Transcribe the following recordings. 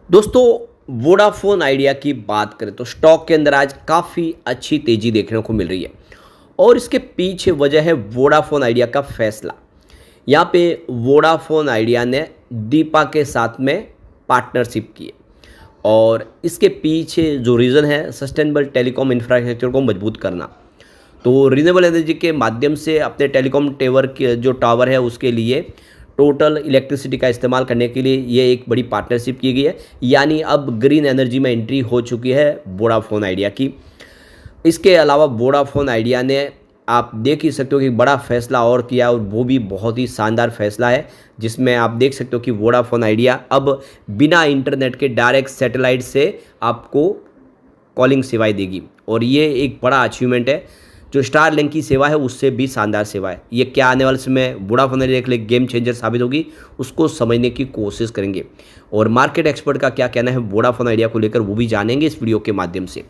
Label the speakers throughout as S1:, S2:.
S1: दोस्तों, Vodafone idea की बात करें तो स्टॉक के अंदर आज काफ़ी अच्छी तेज़ी देखने को मिल रही है और इसके पीछे वजह है वोडाफोन आइडिया का फैसला। यहाँ पे वोडाफोन आइडिया ने दीपा के साथ में पार्टनरशिप की है और इसके पीछे जो रीज़न है सस्टेनेबल टेलीकॉम इंफ्रास्ट्रक्चर को मजबूत करना। तो रिन्यूएबल एनर्जी के माध्यम से अपने टेलीकॉम टावर के जो टावर है उसके लिए टोटल इलेक्ट्रिसिटी का इस्तेमाल करने के लिए ये एक बड़ी पार्टनरशिप की गई है। यानी अब ग्रीन एनर्जी में एंट्री हो चुकी है वोडाफोन आइडिया की। इसके अलावा वोडाफोन आइडिया ने आप देख ही सकते हो कि बड़ा फैसला और किया और वो भी बहुत ही शानदार फैसला है, जिसमें आप देख सकते हो कि वोडाफोन आइडिया अब बिना इंटरनेट के डायरेक्ट सैटेलाइट से आपको कॉलिंग सेवाएं देगी और ये एक बड़ा अचीवमेंट है। जो स्टार लिंक की सेवा है उससे भी शानदार सेवा है। ये क्या आने वाले समय वोडाफोन आइडिया के लिए गेम चेंजर साबित होगी, उसको समझने की कोशिश करेंगे और मार्केट एक्सपर्ट का क्या कहना है वोडाफोन आइडिया को लेकर वो भी जानेंगे इस वीडियो के माध्यम से।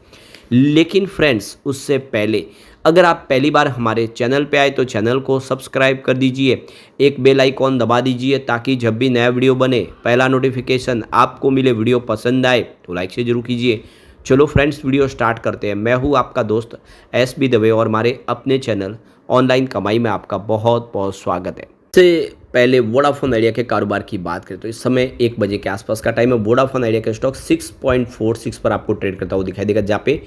S1: लेकिन फ्रेंड्स, उससे पहले अगर आप पहली बार हमारे चैनल पे आए तो चैनल को सब्सक्राइब कर दीजिए, एक बेल आइकॉन दबा दीजिए ताकि जब भी नया वीडियो बने पहला नोटिफिकेशन आपको मिले। वीडियो पसंद आए तो लाइक से जरूर कीजिए। चलो फ्रेंड्स, वीडियो स्टार्ट करते हैं। मैं हूँ आपका दोस्त SB दवे और हमारे अपने चैनल ऑनलाइन कमाई में आपका बहुत बहुत स्वागत है। इससे पहले वोडाफोन आइडिया के कारोबार की बात करें तो इस समय 1 बजे के आसपास का टाइम है। वोडाफोन आइडिया का स्टॉक 6.46 पर आपको ट्रेड करता हुआ दिखाई देगा, जहाँ पे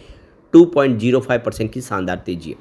S1: 2.05% की शानदार तेजी है।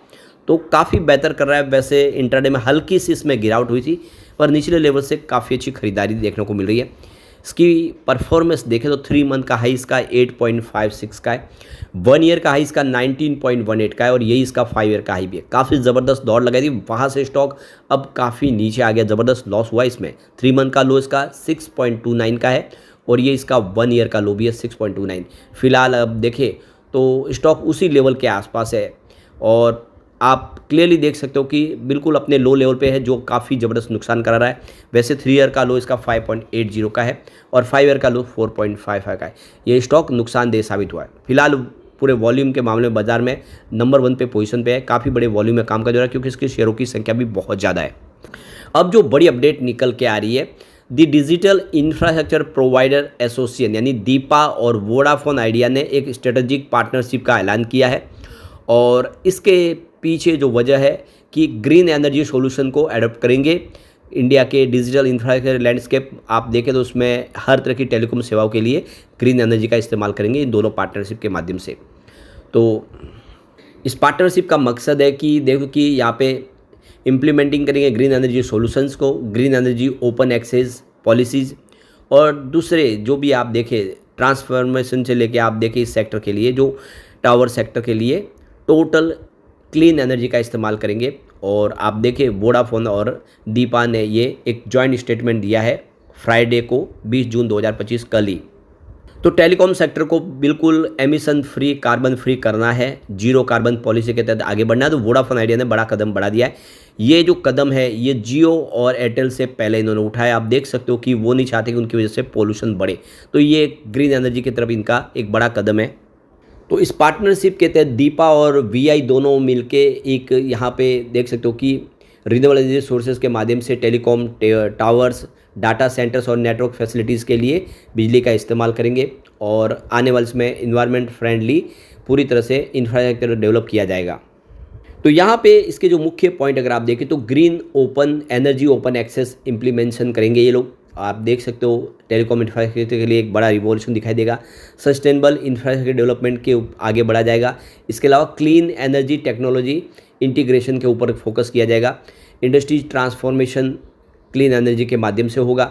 S1: तो काफ़ी बेहतर कर रहा है। वैसे इंट्राडे में हल्की सी इसमें गिरावट हुई थी पर निचले लेवल से काफ़ी अच्छी खरीदारी देखने को मिल रही है। इसकी परफॉर्मेंस देखें तो 3 मंथ का हाई इसका 8.56 का है, 1 ईयर का हाई इसका 19.18 का है और यही इसका 5 ईयर का हाई भी है। काफ़ी ज़बरदस्त दौड़ लगाई थी, वहाँ से स्टॉक अब काफ़ी नीचे आ गया, ज़बरदस्त लॉस हुआ इसमें। 3 मंथ का लो इसका 6.29 का है और ये इसका 1 ईयर का लो भी है 6.29। फिलहाल अब देखें तो स्टॉक उसी लेवल के आसपास है और आप क्लियरली देख सकते हो कि बिल्कुल अपने लो लेवल पे है, जो काफ़ी ज़बरदस्त नुकसान करा रहा है। वैसे 3 ईयर का लो इसका 5.80 का है और 5 ईयर का लो 4.55 का है। ये स्टॉक नुकसानदेह साबित हुआ है। फिलहाल पूरे वॉल्यूम के मामले में बाजार में नंबर 1 पे पोजीशन पे है, काफ़ी बड़े वॉल्यूम में काम कर रहा है क्योंकि इसके शेयरों की संख्या भी बहुत ज़्यादा है। अब जो बड़ी अपडेट निकल के आ रही है, the digital infrastructure provider association यानी दीपा और वोडाफोन आइडिया ने एक स्ट्रेटेजिक पार्टनरशिप का ऐलान किया है और इसके पीछे जो वजह है कि ग्रीन एनर्जी सॉल्यूशन को एडॉप्ट करेंगे। इंडिया के डिजिटल इंफ्रास्ट्रक्चर लैंडस्केप आप देखें तो उसमें हर तरह की टेलीकॉम सेवाओं के लिए ग्रीन एनर्जी का इस्तेमाल करेंगे इन दोनों पार्टनरशिप के माध्यम से। तो इस पार्टनरशिप का मकसद है कि देखो कि यहाँ पे इम्प्लीमेंटिंग करेंगे ग्रीन एनर्जी सॉल्यूशंस को, green energy open access policies और दूसरे जो भी आप देखें ट्रांसफॉर्मेशन से लेके आप देखें इस सेक्टर के लिए, जो टावर सेक्टर के लिए टोटल क्लीन एनर्जी का इस्तेमाल करेंगे। और आप देखें वोडाफोन और दीपा ने ये एक जॉइंट स्टेटमेंट दिया है फ्राइडे को 20 जून 2025 कल ही। तो टेलीकॉम सेक्टर को बिल्कुल एमिशन फ्री, कार्बन फ्री करना है, जीरो कार्बन पॉलिसी के तहत आगे बढ़ना है। तो वोडाफोन आइडिया ने बड़ा कदम बढ़ा दिया है। ये जो कदम है ये जियो और एयरटेल से पहले इन्होंने उठाया। आप देख सकते हो कि वो नहीं चाहते कि उनकी वजह से पोल्यूशन बढ़े, तो ये ग्रीन एनर्जी की तरफ इनका एक बड़ा कदम है। तो इस पार्टनरशिप के तहत दीपा और VI दोनों मिलके एक यहाँ पे देख सकते हो कि रिन्यूएबल एनर्जी सोर्सेज के माध्यम से टेलीकॉम टावर्स, डाटा सेंटर्स और नेटवर्क फैसिलिटीज़ के लिए बिजली का इस्तेमाल करेंगे और आने वाले समय इन्वायरमेंट फ्रेंडली पूरी तरह से इंफ्रास्ट्रक्चर डेवलप किया जाएगा। तो यहाँ पे इसके जो मुख्य पॉइंट अगर आप देखें तो green open energy open access implementation करेंगे ये लोग। आप देख सकते हो टेलीकॉम इंफ्रास्ट्रक्चर के लिए एक बड़ा रिवॉल्यूशन दिखाई देगा। सस्टेनेबल इंफ्रास्ट्रक्चर डेवलपमेंट के आगे बढ़ा जाएगा। इसके अलावा क्लीन एनर्जी टेक्नोलॉजी इंटीग्रेशन के ऊपर फोकस किया जाएगा। इंडस्ट्रीज ट्रांसफॉर्मेशन क्लीन एनर्जी के माध्यम से होगा।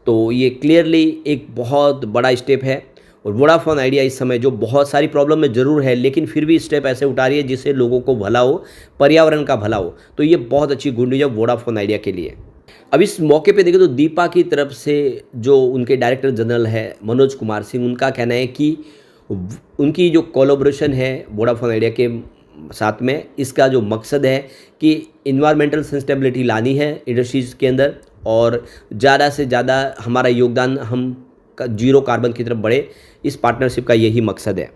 S1: तो ये क्लियरली एक बहुत बड़ा स्टेप है और वोडाफोन आइडिया इस समय जो बहुत सारी प्रॉब्लम में ज़रूर है लेकिन फिर भी स्टेप ऐसे उठा रही है जिससे लोगों को भला हो, पर्यावरण का भला हो। तो ये बहुत अच्छी गुड न्यूज़ है वोडाफोन आइडिया के लिए। अब इस मौके पे देखें तो दीपा की तरफ से जो उनके डायरेक्टर जनरल है मनोज कुमार सिंह, उनका कहना है कि उनकी जो कोलैबोरेशन है वोडाफोन आइडिया के साथ में, इसका जो मकसद है कि इन्वायरमेंटल सस्टेनेबिलिटी लानी है इंडस्ट्रीज़ के अंदर और ज़्यादा से ज़्यादा हमारा योगदान हम जीरो कार्बन की तरफ बढ़े। इस पार्टनरशिप का यही मकसद है।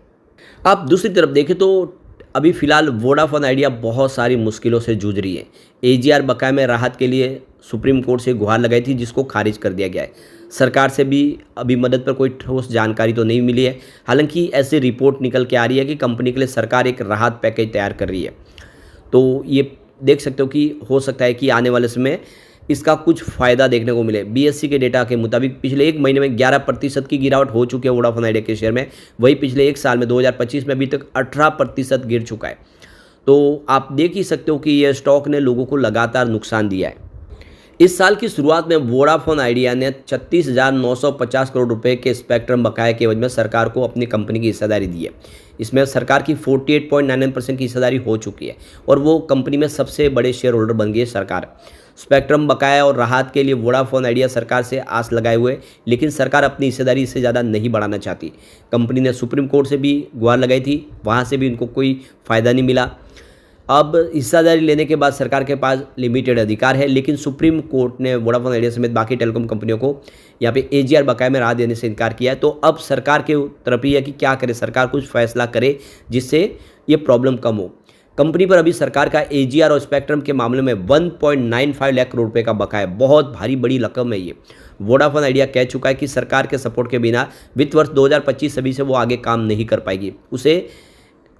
S1: आप दूसरी तरफ देखें तो अभी फ़िलहाल वोडाफोन आइडिया बहुत सारी मुश्किलों से जूझ रही है। AGR बकाया में राहत के लिए सुप्रीम कोर्ट से गुहार लगाई थी, जिसको खारिज कर दिया गया है। सरकार से भी अभी मदद पर कोई ठोस जानकारी तो नहीं मिली है। हालांकि ऐसी रिपोर्ट निकल के आ रही है कि कंपनी के लिए सरकार एक राहत पैकेज तैयार कर रही है। तो ये देख सकते हो कि हो सकता है कि आने वाले समय इसका कुछ फ़ायदा देखने को मिले। बीएसई के डेटा के मुताबिक पिछले एक महीने में 11% की गिरावट हो चुकी है वोडाफोन आइडिया के शेयर में। वही पिछले एक साल में 2025 में अभी तक 18% गिर चुका है। तो आप देख ही सकते हो कि यह स्टॉक ने लोगों को लगातार नुकसान दिया है। इस साल की शुरुआत में वोडाफोन आइडिया ने 36,950 करोड़ रुपए के स्पेक्ट्रम बकाये के एवज में सरकार को अपनी कंपनी की हिस्सेदारी दी है। इसमें सरकार की 48.99% की हिस्सेदारी हो चुकी है और वो कंपनी में सबसे बड़े शेयर होल्डर बन गई है सरकार। स्पेक्ट्रम बकाया और राहत के लिए वोडाफोन आइडिया सरकार से आस लगाए हुए, लेकिन सरकार अपनी हिस्सेदारी इससे ज़्यादा नहीं बढ़ाना चाहती। कंपनी ने सुप्रीम कोर्ट से भी गुहार लगाई थी, वहाँ से भी उनको कोई फ़ायदा नहीं मिला। अब हिस्सेदारी लेने के बाद सरकार के पास लिमिटेड अधिकार है, लेकिन सुप्रीम कोर्ट ने वोडाफोन आइडिया समेत बाकी टेलीकॉम कंपनियों को यहाँ पे एजीआर बकाया में राहत देने से इनकार किया है। तो अब सरकार के तरफ ही है कि क्या करे, सरकार कुछ फैसला करे जिससे ये प्रॉब्लम कम हो। कंपनी पर अभी सरकार का एजीआर और स्पेक्ट्रम के मामले में 1.95 लाख करोड़ रुपये का बकाया है। बहुत भारी बड़ी रकम है ये। वोडाफोन आइडिया कह चुका है कि सरकार के सपोर्ट के बिना वित्त वर्ष 2025-26 से वो आगे काम नहीं कर पाएगी। उसे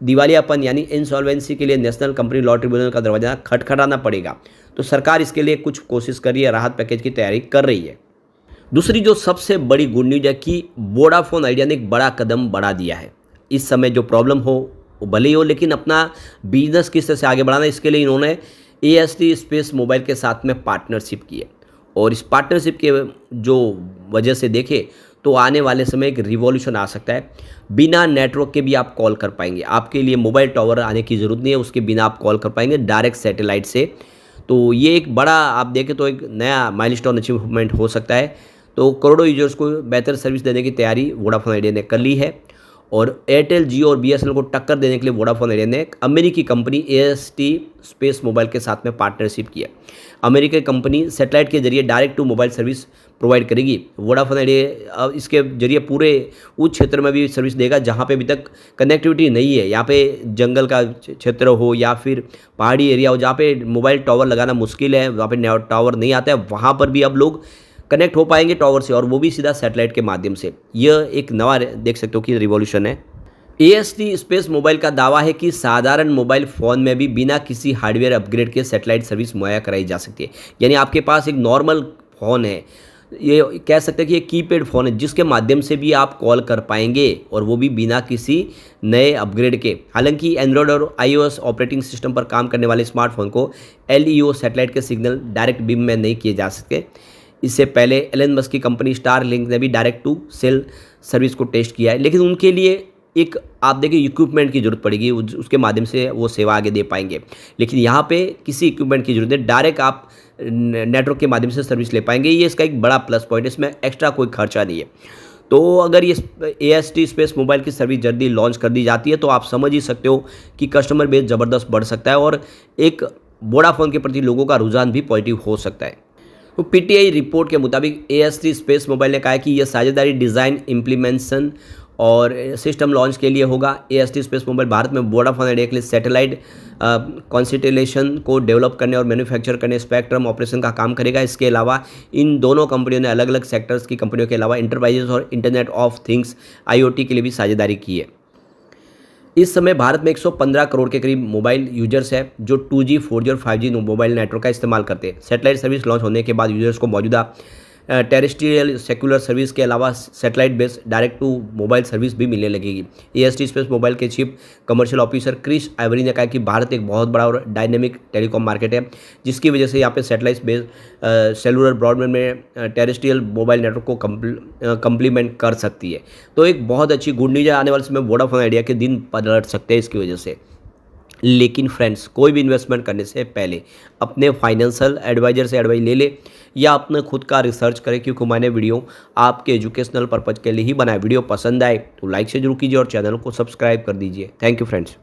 S1: दिवालियापन यानी इंसॉल्वेंसी के लिए नेशनल कंपनी लॉ ट्रिब्यूनल का दरवाजा खटखटाना पड़ेगा। तो सरकार इसके लिए कुछ कोशिश कर रही है, राहत पैकेज की तैयारी कर रही है। दूसरी जो सबसे बड़ी गुड न्यूज है कि वोडाफोन आइडिया ने एक बड़ा कदम बढ़ा दिया है। इस समय जो प्रॉब्लम हो वो भले ही हो, लेकिन अपना बिजनेस किस तरह से आगे बढ़ाना, इसके लिए इन्होंने AST स्पेस मोबाइल के साथ में पार्टनरशिप की है। और इस पार्टनरशिप के जो वजह से देखें तो आने वाले समय एक रिवॉल्यूशन आ सकता है। बिना नेटवर्क के भी आप कॉल कर पाएंगे। आपके लिए मोबाइल टावर आने की ज़रूरत नहीं है, उसके बिना आप कॉल कर पाएंगे डायरेक्ट सैटेलाइट से। तो ये एक बड़ा आप देखें तो एक नया माइलस्टोन अचीवमेंट हो सकता है। तो करोड़ों यूजर्स को बेहतर सर्विस देने की तैयारी वोडाफोन आइडिया ने कर ली है। और एयरटेल, जियो और BSNL को टक्कर देने के लिए वोडाफोन आइडिया ने एक अमेरिकी कंपनी AST स्पेस मोबाइल के साथ में पार्टनरशिप की है। अमेरिकी कंपनी सैटेलाइट के जरिए direct to mobile service provide करेगी। वोडाफोन आइडिया इसके जरिए पूरे उस क्षेत्र में भी सर्विस देगा जहाँ पे अभी तक कनेक्टिविटी नहीं है। यहाँ पे जंगल का क्षेत्र हो या फिर पहाड़ी एरिया हो जहाँ पे मोबाइल टावर लगाना मुश्किल है, वहाँ पे टावर नहीं आता है, वहाँ पर भी अब लोग कनेक्ट हो पाएंगे टावर से, और वो भी सीधा सैटेलाइट के माध्यम से। यह एक नवा देख सकते हो कि रिवॉल्यूशन है। AST स्पेस मोबाइल का दावा है कि साधारण मोबाइल फ़ोन में भी बिना किसी हार्डवेयर अपग्रेड के सैटेलाइट सर्विस मुहैया कराई जा सकती है। यानी आपके पास एक नॉर्मल फ़ोन है, ये कह सकते हैं कि ये कीपैड फ़ोन है जिसके माध्यम से भी आप कॉल कर पाएंगे, और वो भी बिना किसी नए अपग्रेड के। हालांकि एंड्रॉयड और iOS ऑपरेटिंग सिस्टम पर काम करने वाले स्मार्टफोन को LEO सैटेलाइट के सिग्नल डायरेक्ट बीम में नहीं किए जा सकते। इससे पहले एलन मस्क की कंपनी स्टारलिंक ने भी डायरेक्ट टू सेल सर्विस को टेस्ट किया है, लेकिन उनके लिए एक आप देखिए इक्विपमेंट की जरूरत पड़ेगी, उसके माध्यम से वो सेवा आगे दे पाएंगे। लेकिन यहाँ पे किसी इक्विपमेंट की जरूरत है, डायरेक्ट आप नेटवर्क के माध्यम से सर्विस ले पाएंगे। ये इसका एक बड़ा प्लस पॉइंट है, इसमें एक्स्ट्रा कोई खर्चा नहीं है। तो अगर ये AST स्पेस मोबाइल की सर्विस जल्दी लॉन्च कर दी जाती है तो आप समझ ही सकते हो कि कस्टमर बेस ज़बरदस्त बढ़ सकता है और एक वोडाफोन के प्रति लोगों का रुझान भी पॉजिटिव हो सकता है। तो PTI रिपोर्ट के मुताबिक AST स्पेस मोबाइल ने कहा है कि यह साझेदारी डिज़ाइन, इम्प्लीमेंटेशन और सिस्टम लॉन्च के लिए होगा। AST स्पेस मोबाइल भारत में वोडाफोन आइडिया के लिए सैटेलाइट कॉन्स्टेलेशन को डेवलप करने और मैन्युफैक्चर करने, स्पेक्ट्रम ऑपरेशन का काम करेगा। इसके अलावा इन दोनों कंपनियों ने अलग अलग सेक्टर्स की कंपनियों के अलावा इंटरप्राइजेस और इंटरनेट ऑफ थिंग्स IoT के लिए भी साझेदारी की है। इस समय भारत में 115 करोड़ के करीब मोबाइल यूजर्स हैं जो 2G, 4G और 5G मोबाइल नेटवर्क का इस्तेमाल करते हैं। सैटेलाइट सर्विस लॉन्च होने के बाद यूजर्स को मौजूदा टेरेस्ट्रियल सेक्युलर सर्विस के अलावा satellite based direct to mobile service भी मिलने लगेगी। AST स्पेस मोबाइल के chief commercial officer Chris Avery ने कहा कि भारत एक बहुत बड़ा और डायनेमिक टेलीकॉम मार्केट है, जिसकी वजह से यहाँ पे सैटेलाइट बेस्ड सेलुलर ब्रॉडबैंड में टेरेस्ट्रियल मोबाइल नेटवर्क को कंप्लीमेंट कर सकती है। तो एक बहुत अच्छी गुड न्यूज है, आने वाले समय वोडाफोन आइडिया के दिन पलट सकते हैं इसकी वजह से। लेकिन फ्रेंड्स, कोई भी इन्वेस्टमेंट करने से पहले अपने फाइनेंशियल एडवाइजर से एडवाइस ले ले या अपने खुद का रिसर्च करें, क्योंकि मैंने वीडियो आपके एजुकेशनल पर्पज़ के लिए ही बनाया। वीडियो पसंद आए तो लाइक से जरूर कीजिए और चैनल को सब्सक्राइब कर दीजिए। Thank you friends.